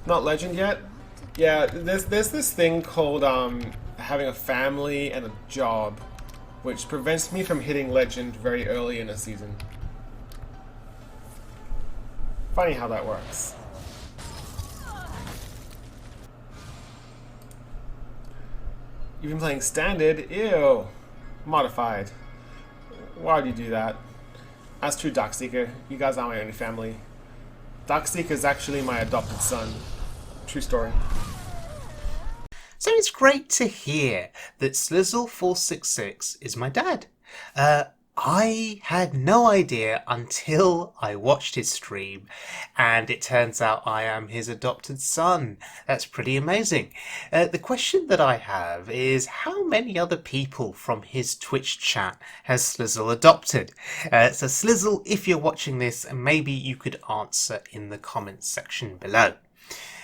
Not legend yet? Yeah, there's this thing called having a family and a job, which prevents me from hitting legend very early in a season. Funny how that works. You've been playing standard? Ew. Modified. Why would you do that? That's true, Darkseeker. You guys aren't my only family. Darkseeker is actually my adopted son. True story. So it's great to hear that Slizzle466 is my dad. I had no idea until I watched his stream, and it turns out I am his adopted son. That's pretty amazing. The question that I have is, how many other people from his Twitch chat has Slizzle adopted? So Slizzle, if you're watching this, maybe you could answer in the comments section below.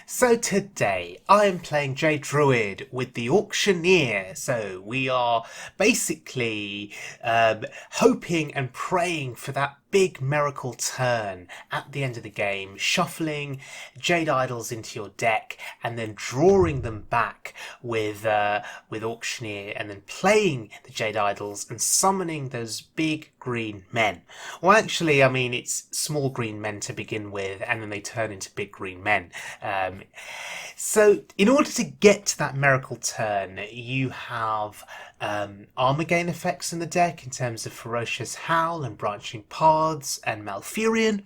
So today I am playing Jade Druid with the Auctioneer. So we are basically hoping and praying for that big miracle turn at the end of the game, shuffling Jade Idols into your deck and then drawing them back with Auctioneer, and then playing the Jade Idols and summoning those big green men. Well, actually, I mean, it's small green men to begin with, and then they turn into big green men. So in order to get to that miracle turn, you have armor gain effects in the deck in terms of Ferocious Howl and Branching Paths and Malfurion.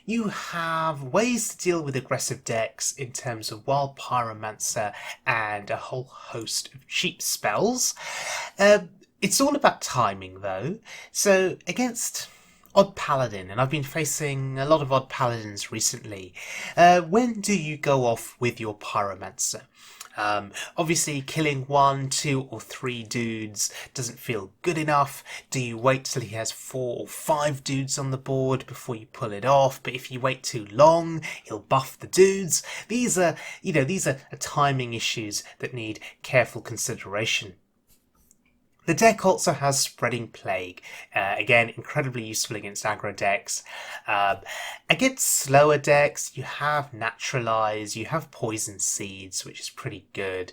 You have ways to deal with aggressive decks in terms of Wild Pyromancer and a whole host of cheap spells. It's all about timing though. So against Odd Paladin, and I've been facing a lot of Odd Paladins recently, when do you go off with your Pyromancer? Obviously killing 1, 2 or 3 dudes doesn't feel good enough. Do you wait till he has 4 or 5 dudes on the board before you pull it off? But if you wait too long, he'll buff the dudes. These are timing issues that need careful consideration. The deck also has Spreading Plague, again incredibly useful against aggro decks. Against slower decks you have Naturalize, you have Poison Seeds, which is pretty good.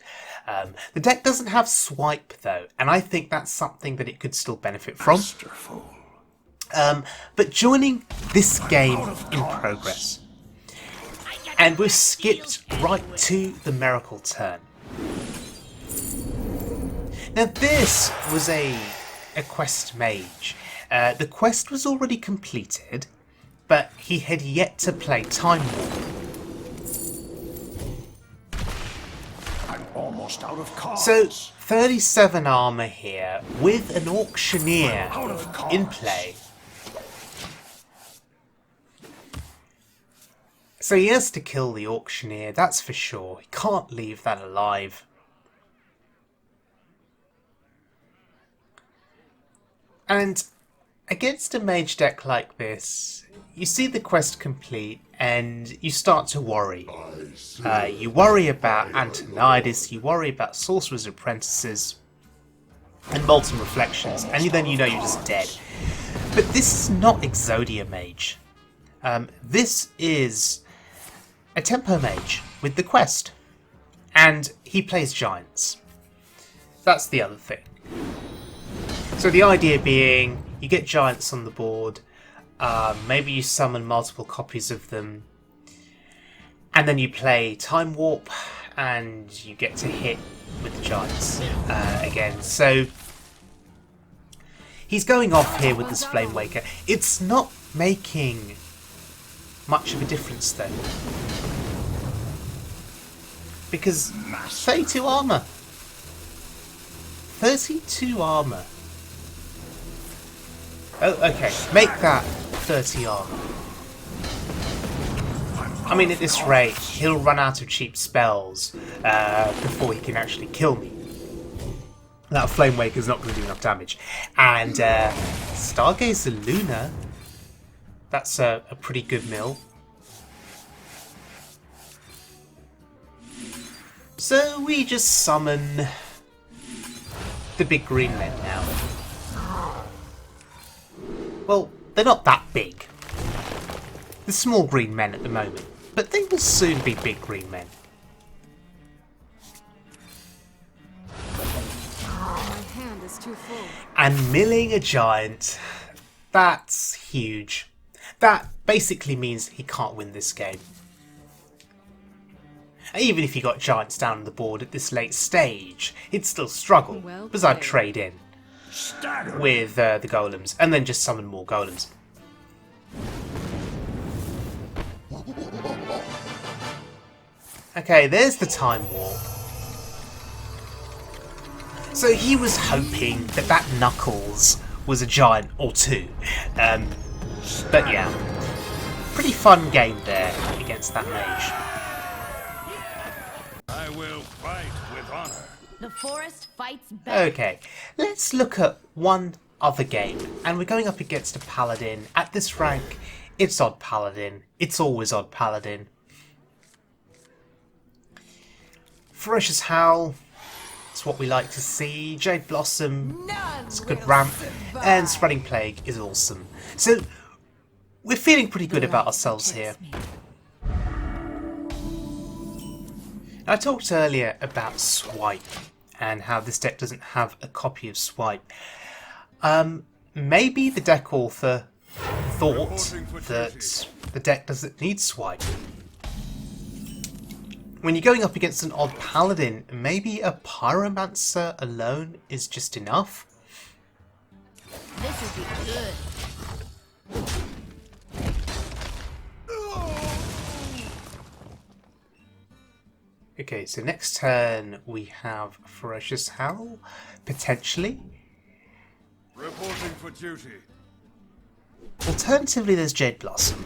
The deck doesn't have Swipe though, and I think that's something that it could still benefit from. But joining this game in progress, and we've skipped right to the Miracle Turn. Now this was a quest mage. The quest was already completed, but he had yet to play Time Warp. I'm almost out of cards. So 37 armor here with an Auctioneer in play. So he has to kill the Auctioneer, that's for sure. He can't leave that alive. And against a mage deck like this, you see the quest complete and you start to worry. You worry about Antonidas, you worry about Sorcerer's Apprentices and Molten Reflections, and then you know you're just dead. But this is not Exodia Mage. This is a Tempo Mage with the quest. And he plays Giants. That's the other thing. So the idea being, you get Giants on the board, maybe you summon multiple copies of them, and then you play Time Warp, and you get to hit with the Giants again. So he's going off here with this Flame Waker. It's not making much of a difference though, because 32 armor. 32 armor. Oh, okay. Make that 30 armor. I mean, at this rate, he'll run out of cheap spells before he can actually kill me. That Flame Waker's not going to do enough damage. And Stargazer Luna, that's a pretty good mill. So we just summon the big green men now. Well, they're not that big. The small green men at the moment. but they will soon be big green men. My hand is too full. And milling a giant, that's huge. That basically means he can't win this game. Even if he got giants down on the board at this late stage, he'd still struggle, Well because I'd played. trade in Staggering. with the golems, and then just summon more golems. Okay, there's the time warp. So he was hoping that that Knuckles was a giant or two. But yeah, pretty fun game there against that mage. I will fight with honor. The forest fights back. Okay, let's look at one other game, and we're going up against a paladin. At this rank, it's Odd Paladin. It's always Odd Paladin. Ferocious Howl, it's what we like to see. Jade Blossom, it's a good ramp, and Spreading Plague is awesome. So, we're feeling pretty good about ourselves here. I talked earlier about Swipe, and how this deck doesn't have a copy of Swipe. Maybe the deck author thought that the deck doesn't need Swipe. When you're going up against an Odd Paladin, maybe a Pyromancer alone is just enough. This will be good. Okay, so next turn we have Ferocious Howl, potentially. Reporting for duty. Alternatively, there's Jade Blossom.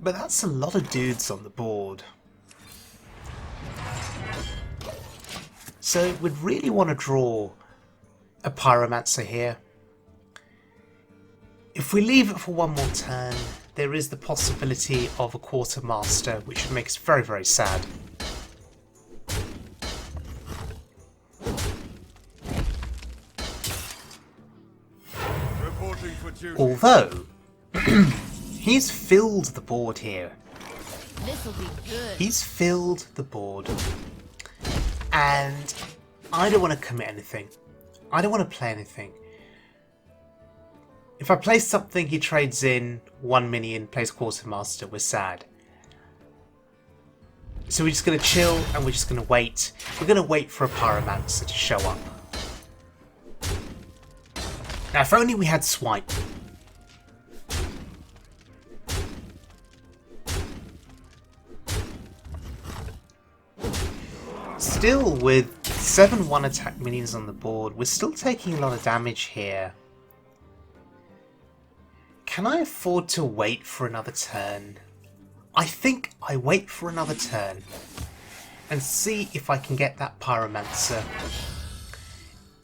But that's a lot of dudes on the board. So we'd really want to draw a Pyromancer here. If we leave it for one more turn, there is the possibility of a Quartermaster, which would make us very, very sad. Reporting for duty. Although, he's filled the board here. This will be good. He's filled the board. And I don't want to commit anything. I don't want to play anything. If I play something, he trades in 1 minion, plays Quartermaster, we're sad. So we're just going to chill and we're just going to wait. We're going to wait for a Pyromancer to show up. Now, if only we had Swipe. Still, with 7-1 attack minions on the board, we're still taking a lot of damage here. Can I afford to wait for another turn? I think I wait for another turn and see if I can get that Pyromancer.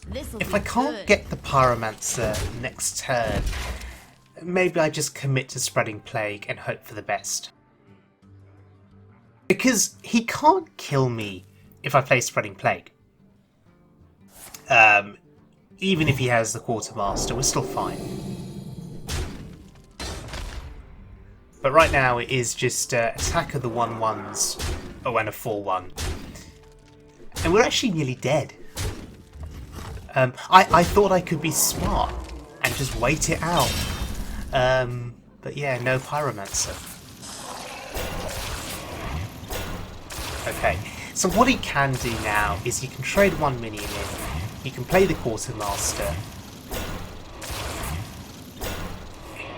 This will If be I can't good. get the Pyromancer next turn, maybe I just commit to Spreading Plague and hope for the best. Because he can't kill me if I play Spreading Plague. Even if he has the Quartermaster, we're still fine. But right now it is just attack of the 1/1s, oh, and a 4/1. And we're actually nearly dead. I thought I could be smart and just wait it out. But yeah, no Pyromancer. Okay, so what he can do now is he can trade 1 minion in, he can play the Quartermaster.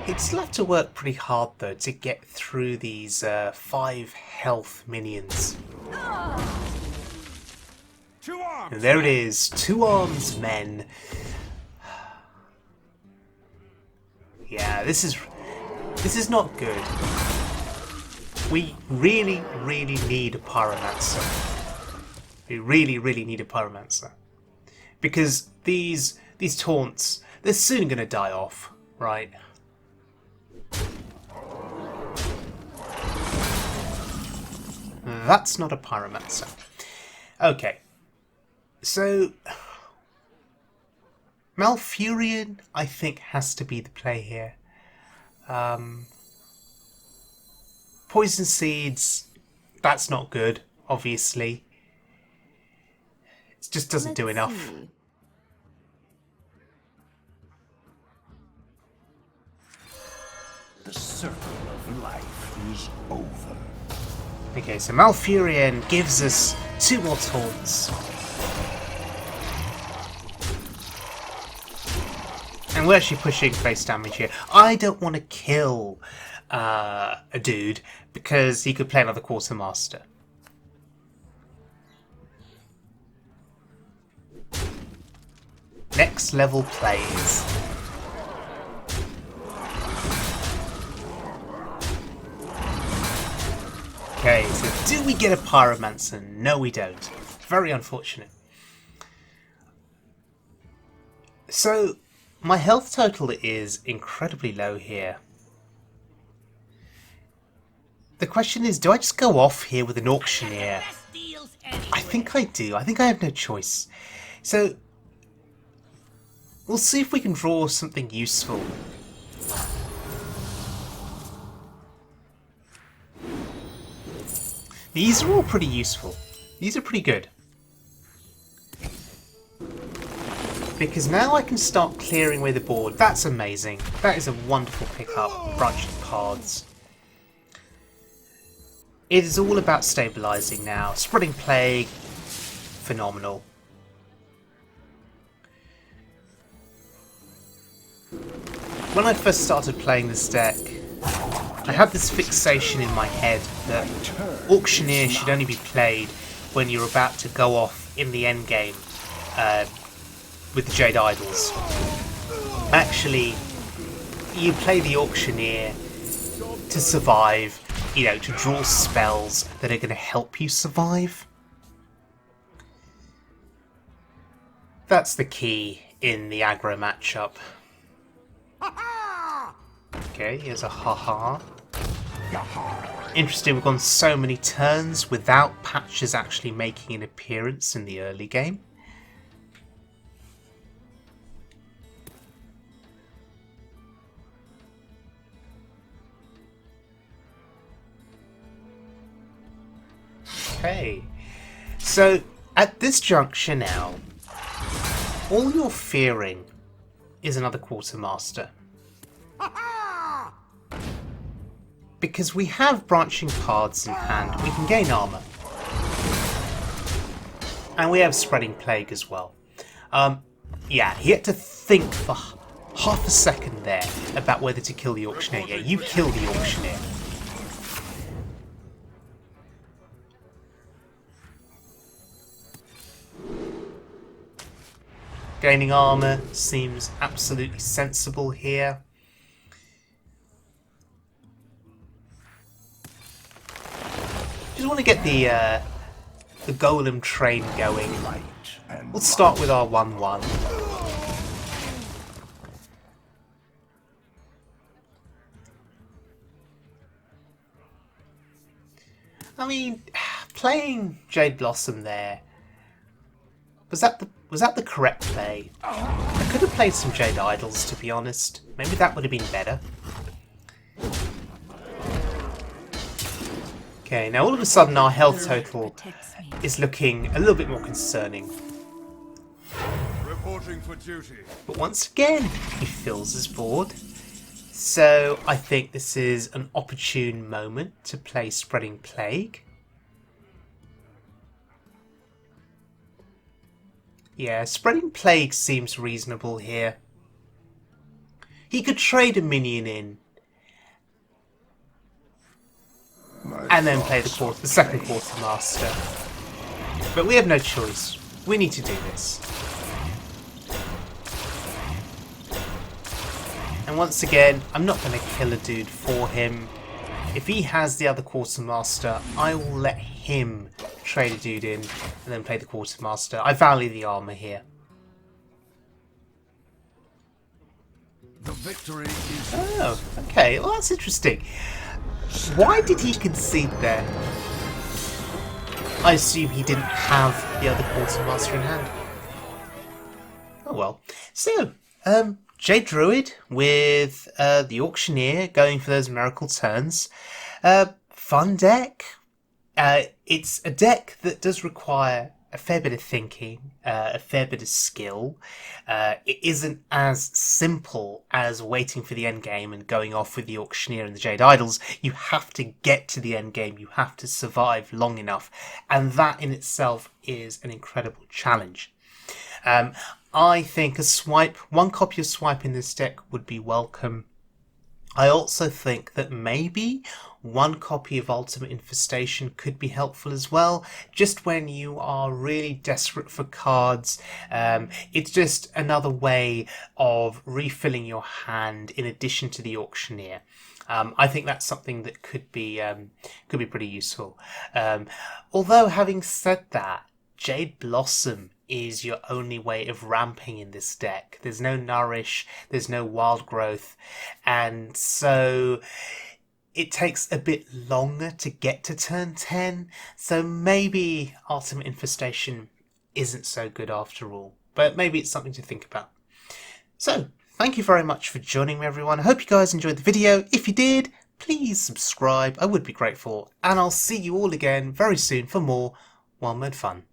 He'd still have to work pretty hard though to get through these 5 health minions. 2 arms. And there it is, 2 arms men. Yeah, this is not good. We really, really need a Pyromancer. We really, really need a Pyromancer. Because these taunts, they're soon gonna die off, right? That's not a Pyromancer. Okay. So Malfurion, I think, has to be the play here. Poison Seeds, that's not good, obviously. It just doesn't do enough. See. The circle of life is over. Okay, so Malfurion gives us 2 more taunts. And we're actually pushing face damage here. I don't want to kill a dude because he could play another Quartermaster. Next level plays. Okay, so do we get a Pyromancer? No, we don't. Very unfortunate. So, my health total is incredibly low here. The question is, do I just go off here with an Auctioneer? I think I do. I think I have no choice. So, we'll see if we can draw something useful. These are all pretty useful. These are pretty good. Because now I can start clearing away the board. That's amazing. That is a wonderful pickup, branching cards. It is all about stabilising now. Spreading Plague, phenomenal. When I first started playing this deck, I had this fixation in my head that Auctioneer should only be played when you're about to go off in the endgame with the Jade Idols. Actually, you play the Auctioneer to survive, you know, to draw spells that are going to help you survive. That's the key in the aggro matchup. Okay, here's a haha. Interesting, we've gone so many turns without Patches actually making an appearance in the early game. Okay, so at this juncture now, all you're fearing is another Quartermaster. Because we have branching cards in hand, we can gain armour. And we have Spreading Plague as well. Yeah, he had to think for half a second there about whether to kill the Auctioneer. Yeah, you kill the Auctioneer. Gaining armour seems absolutely sensible here. Just want to get the golem train going. We'll start with our 1/1. I mean, playing Jade Blossom there, was that the correct play? I could have played some Jade Idols, to be honest. Maybe that would have been better. Okay, now all of a sudden our health total is looking a little bit more concerning. Reporting for duty. But once again, he fills his board. So I think this is an opportune moment to play Spreading Plague. Yeah, Spreading Plague seems reasonable here. He could trade a minion in and then play the second Quartermaster. But we have no choice. We need to do this. And once again, I'm not going to kill a dude for him. If he has the other Quartermaster, I will let him trade a dude in and then play the Quartermaster. I value the armor here. The victory is... Oh, okay. Well, that's interesting. Why did he concede there? I assume he didn't have the other Quartermaster in hand. Oh well. So, Jade Druid with the Auctioneer going for those Miracle turns. Fun deck. It's a deck that does require a fair bit of thinking, a fair bit of skill. It isn't as simple as waiting for the end game and going off with the Auctioneer and the Jade Idols. You have to get to the end game. You have to survive long enough. And that in itself is an incredible challenge. I think one copy of Swipe in this deck would be welcome. I also think that maybe one copy of Ultimate Infestation could be helpful as well, just when you are really desperate for cards. It's just another way of refilling your hand in addition to the Auctioneer. I think that's something that could be pretty useful. Although having said that, Jade Blossom is your only way of ramping in this deck. There's no Nourish, there's no Wild Growth, and so it takes a bit longer to get to turn 10, so maybe Ultimate Infestation isn't so good after all, but maybe it's something to think about. So, thank you very much for joining me, everyone. I hope you guys enjoyed the video. If you did, please subscribe, I would be grateful, and I'll see you all again very soon for more Wild Mode fun.